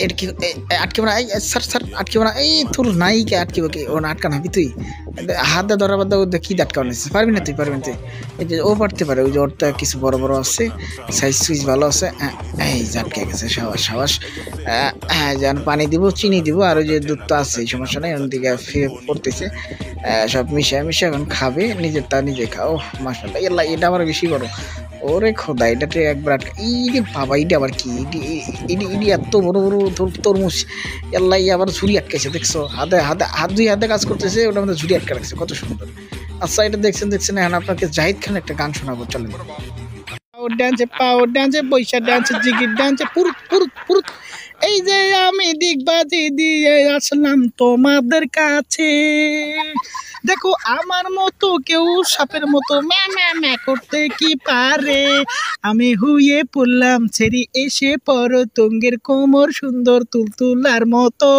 এটা কি আটকে না স্যার স্যার আটকে না এই তোর নাই কে আটকে কি ও না আটকা নাবি তুই হাত দিয়ে ধরা বাদ কি আটকা নিছিস পারবি না তুই এই যে ও পারতে পারে ওই যে ওরটা কিছু বড় বড় আছে সাইজ সুইজ ভালো আছে এই যে আটকে গেছে সাবাস সাবাস হ্যাঁ যান পানি দিব চিনি দিব আর ওই যে দুধ তো আছে সমস্যা নেই ওদিকে পড়তেছে সব মিশে এখন খাবে নিজের তা নিজে খাও মাশাআল্লাহ এটা আমার বেশি বড় ওরে খোদা এটাতে একবার ইরে বাবা এটা আবার কি ইডি এত বড় বড় তরমুজ আল্লাহ আবার ঝুড়ি আটকেছে দেখছো দুই হাতে কাজ করতেছে ওটার মধ্যে ঝুড়ি আটকে রাখছে কত সুন্দর। আচ্ছা এটা দেখছেন এখন আপনাকে জাহিদ খান একটা গান শোনাবো চলেন। পাওয়ার ডান্সে বৈশা ডান্সে জিগির ডান্সে পুরুত পুরুত পুরুত এই যে আমি ডিগবাজি দিয়ে আসলাম তোমাদের কাছে দেখো আমার মতো কেউ সাপের মতো ম্যা ম্যা ম্যা করতে কি পারে আমি হুয়ে পড়লাম ছেড়ে এসে পরতঙ্গের কোমর সুন্দর তুলতুলার মতো